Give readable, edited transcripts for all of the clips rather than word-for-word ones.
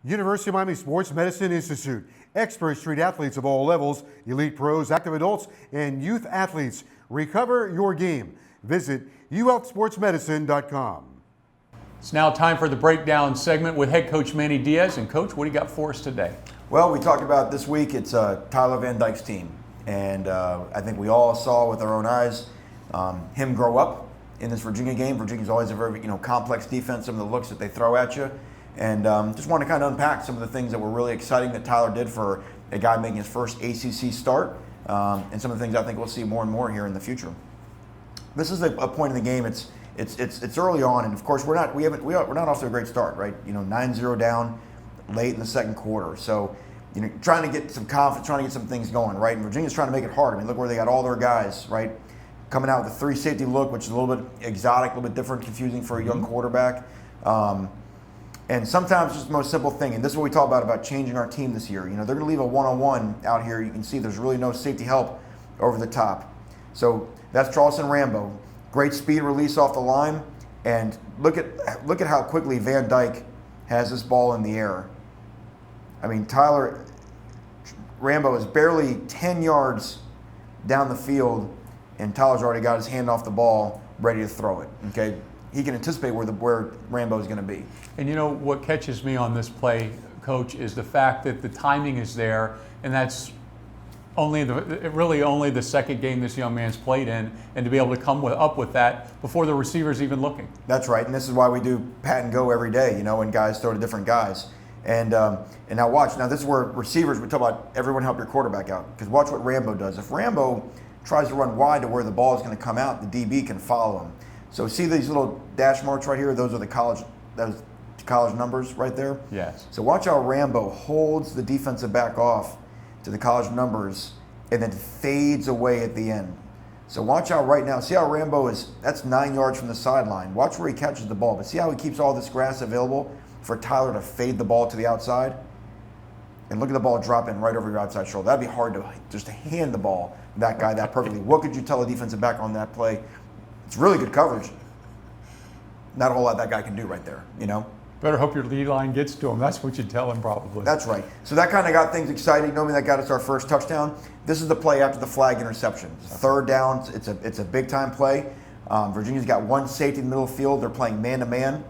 University of Miami Sports Medicine Institute. Experts treat athletes of all levels, elite pros, active adults, and youth athletes. Recover your game. Visit uhealthsportsmedicine.com. It's now time for the breakdown segment with head coach Manny Diaz. And coach, what do you got for us today? Well, we talked about this week, it's Tyler Van Dyke's team. And I think we all saw with our own eyes him grow up in this Virginia game. Virginia's always a very complex defense, some of the looks that they throw at you. And just want to kind of unpack some of the things that were really exciting that Tyler did for a guy making his first ACC start, and some of the things I think we'll see more and more here in the future. This is a point in the game. It's early on, and of course we're not off to a great start, right? 9-0 down late in the second quarter. So trying to get some confidence, trying to get some things going, right? And Virginia's trying to make it hard. I mean, look where they got all their guys, right? Coming out with a 3 safety look, which is a little bit exotic, a little bit different, confusing for a young quarterback. And sometimes it's the most simple thing, and this is what we talk about changing our team this year. They're going to leave a one-on-one out here. You can see there's really no safety help over the top. So that's Charleston Rambo. Great speed release off the line, and look at how quickly Van Dyke has this ball in the air. I mean, Rambo is barely 10 yards down the field, and Tyler's already got his hand off the ball, ready to throw it. Okay. He can anticipate where Rambo is going to be. And what catches me on this play, Coach, is the fact that the timing is there, and that's really only the second game this young man's played in, and to be able to come up with that before the receiver's even looking. That's right, and this is why we do pat and go every day, and guys throw to different guys. And now watch. Now this is where receivers, we talk about everyone help your quarterback out, because watch what Rambo does. If Rambo tries to run wide to where the ball is going to come out, the DB can follow him. So see these little dash marks right here? Those are the college numbers right there? Yes. So watch how Rambo holds the defensive back off to the college numbers and then fades away at the end. So watch how right now, see how Rambo that's 9 yards from the sideline. Watch where he catches the ball. But see how he keeps all this grass available for Tyler to fade the ball to the outside? And look at the ball drop in right over your outside shoulder. That'd be hard to just hand the ball to that guy that perfectly. What could you tell a defensive back on that play? It's really good coverage. Not a whole lot that guy can do right there, Better hope your lead line gets to him. That's what you tell him probably. That's right. So that kind of got things exciting. Knowing that got us our first touchdown. This is the play after the flag interception. Third down. It's a big time play. Virginia's got one safety in the middle of the field. They're playing man to man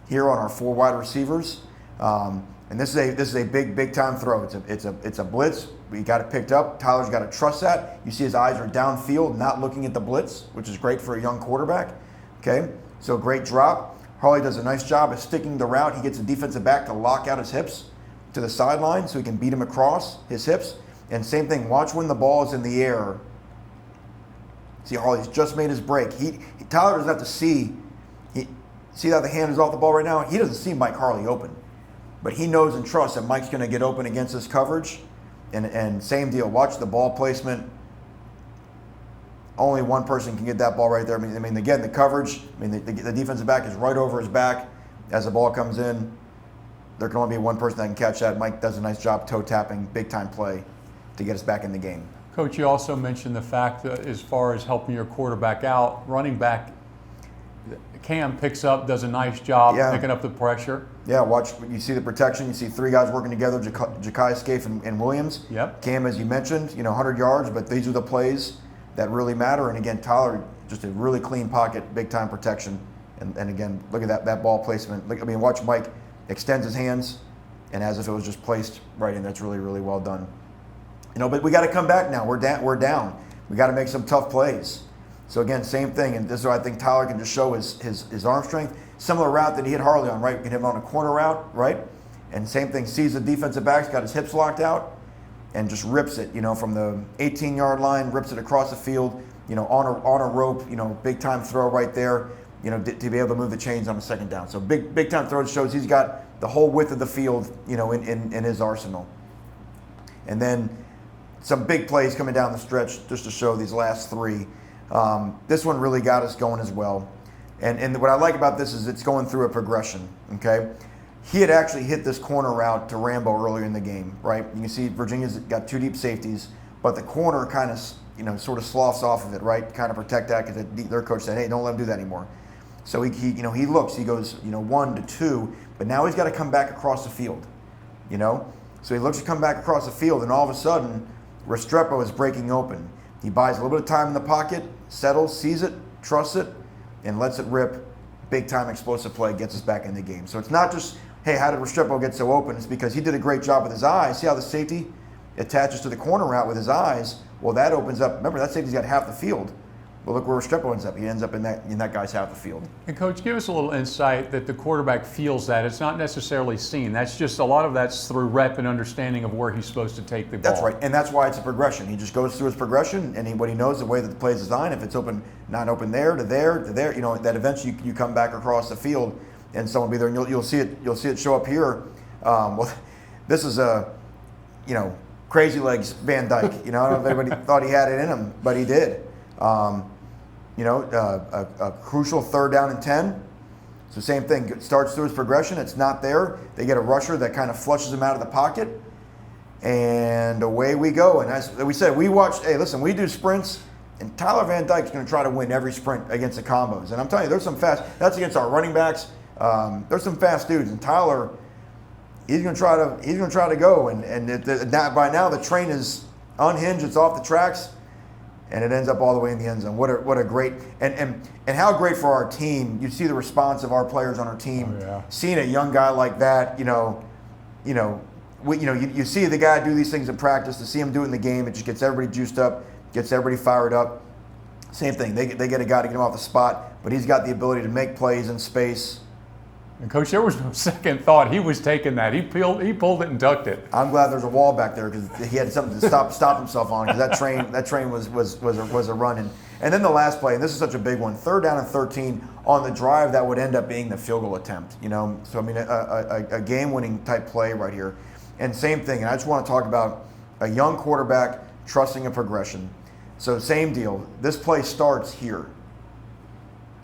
here on our 4 wide receivers. And this is a big time throw. It's a blitz. We got it picked up. Tyler's got to trust that. You see his eyes are downfield, not looking at the blitz, which is great for a young quarterback. Okay, so great drop. Harley does a nice job of sticking the route. He gets the defensive back to lock out his hips to the sideline so he can beat him across his hips. And same thing, watch when the ball is in the air. See, Harley's just made his break. Tyler doesn't have to see how the hand is off the ball right now? He doesn't see Mike Harley open. But he knows and trusts that Mike's going to get open against this coverage. And same deal. Watch the ball placement. Only one person can get that ball right there. I mean, again, the coverage. The defensive back is right over his back as the ball comes in. There can only be one person that can catch that. Mike does a nice job toe tapping, big time play to get us back in the game. Coach, you also mentioned the fact that as far as helping your quarterback out, running back Cam picks up, does a nice job picking up the pressure. Yeah, watch. You see the protection. You see 3 guys working together, Ja'Kai, Scaife, and Williams. Yep. Cam, as you mentioned, 100 yards, but these are the plays that really matter. And again, Tyler, just a really clean pocket, big-time protection. And again, look at that ball placement. Watch Mike extends his hands, and as if it was just placed right in. That's really, really well done. But we got to come back now. We're down. We got to make some tough plays. So again, same thing, and this is what I think Tyler can just show his arm strength. Similar route that he hit Harley on, right? We can hit him on a corner route, right? And same thing, sees the defensive back's got his hips locked out and just rips it, from the 18-yard line, rips it across the field, on a rope, big time throw right there, to be able to move the chains on the second down. So big time throw shows he's got the whole width of the field, in his arsenal. And then some big plays coming down the stretch just to show these last 3. This one really got us going as well. And what I like about this is it's going through a progression, okay? He had actually hit this corner route to Rambo earlier in the game, right? You can see Virginia's got 2 deep safeties, but the corner kind of, sort of sloughs off of it, right? Kind of protect that because their coach said, hey, don't let him do that anymore. So he looks, he goes, 1 to 2, but now he's got to come back across the field. you know? So he looks to come back across the field, and all of a sudden, Restrepo is breaking open. He buys a little bit of time in the pocket, settles, sees it, trusts it, and lets it rip. Big time explosive play, gets us back in the game. So it's not just, hey, how did Restrepo get so open? It's because he did a great job with his eyes. See how the safety attaches to the corner route with his eyes? Well, that opens up. Remember, that safety's got half the field. Well, look where Restrepo ends up. He ends up in that guy's half the field. And Coach, give us a little insight that the quarterback feels that. It's not necessarily seen. That's just a lot of that's through rep and understanding of where he's supposed to take the ball. That's right, and that's why it's a progression. He just goes through his progression, and what he knows the way that the play is designed. If it's open, not open there to there to there, you know, that eventually you come back across the field, and someone will be there, and you'll see it. You'll see it show up here. Well, this is crazy legs Van Dyke. You know, I don't know if anybody thought he had it in him, but he did. A crucial 3rd down and 10. So same thing, it starts through his progression. It's not there. They get a rusher that kind of flushes him out of the pocket, and away we go. And as we said, we watched. Hey, listen, we do sprints, and Tyler Van Dyke's going to try to win every sprint against the combos. And I'm telling you, there's some fast. That's against our running backs. There's some fast dudes, and Tyler, he's going to try to go. And by now the train is unhinged. It's off the tracks. And it ends up all the way in the end zone. What a great and how great for our team. You see the response of our players on our team. Oh, yeah. Seeing a young guy like that, you see the guy do these things in practice. To see him do it in the game, it just gets everybody juiced up, gets everybody fired up. Same thing. They get a guy to get him off the spot, but he's got the ability to make plays in space. And Coach, there was no second thought. He was taking that. He pulled it and ducked it. I'm glad there's a wall back there because he had something to stop himself on, because that train was a running. And then the last play, and this is such a big one, 3rd down and 13 on the drive that would end up being the field goal attempt. You know, so I mean a game-winning type play right here. And same thing. And I just want to talk about a young quarterback trusting a progression. So same deal. This play starts here.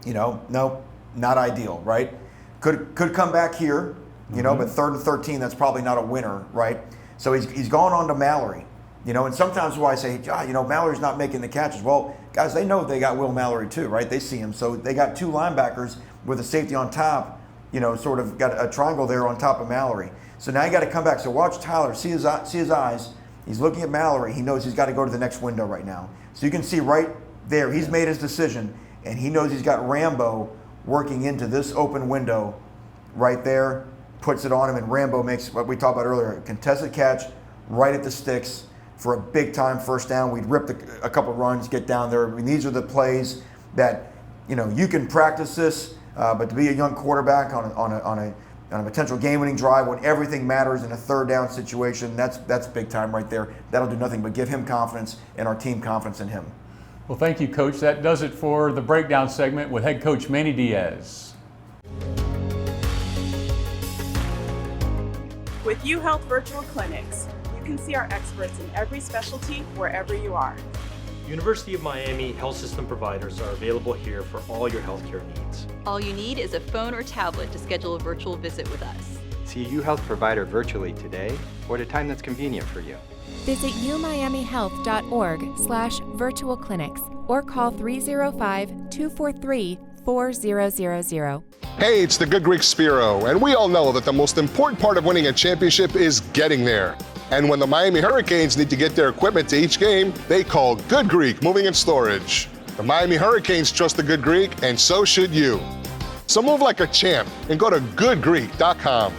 You know, no, not ideal, right? Could come back here, you know, but 3rd and 13, that's probably not a winner, right? So he's gone on to Mallory, you know, and sometimes why I say, Mallory's not making the catches. Well, guys, they know they got Will Mallory too, right? They see him. So they got 2 linebackers with a safety on top, you know, sort of got a triangle there on top of Mallory. So now you got to come back. So watch Tyler, see his eyes. He's looking at Mallory. He knows he's got to go to the next window right now. So you can see right there, he's made his decision, and he knows he's got Rambo working into this open window right there, puts it on him, and Rambo makes what we talked about earlier, a contested catch right at the sticks for a big-time 1st down. We'd rip a couple runs, get down there. I mean, these are the plays that, you know, you can practice this, but to be a young quarterback on a potential game-winning drive when everything matters in a 3rd down situation, that's big time right there. That'll do nothing but give him confidence and our team confidence in him. Well, thank you, Coach. That does it for the breakdown segment with head coach Manny Diaz. With UHealth Virtual Clinics, you can see our experts in every specialty wherever you are. University of Miami health system providers are available here for all your healthcare needs. All you need is a phone or tablet to schedule a virtual visit with us. See a UHealth provider virtually today or at a time that's convenient for you. Visit umiamihealth.org/virtual clinics or call 305-243-4000. Hey, it's the Good Greek Spiro, and we all know that the most important part of winning a championship is getting there. And when the Miami Hurricanes need to get their equipment to each game, they call Good Greek Moving and Storage. The Miami Hurricanes trust the Good Greek, and so should you. So move like a champ and go to goodgreek.com.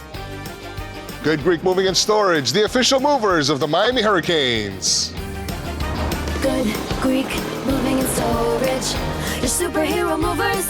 Good Greek Moving and Storage, the official movers of the Miami Hurricanes. Good Greek Moving and Storage, your superhero movers.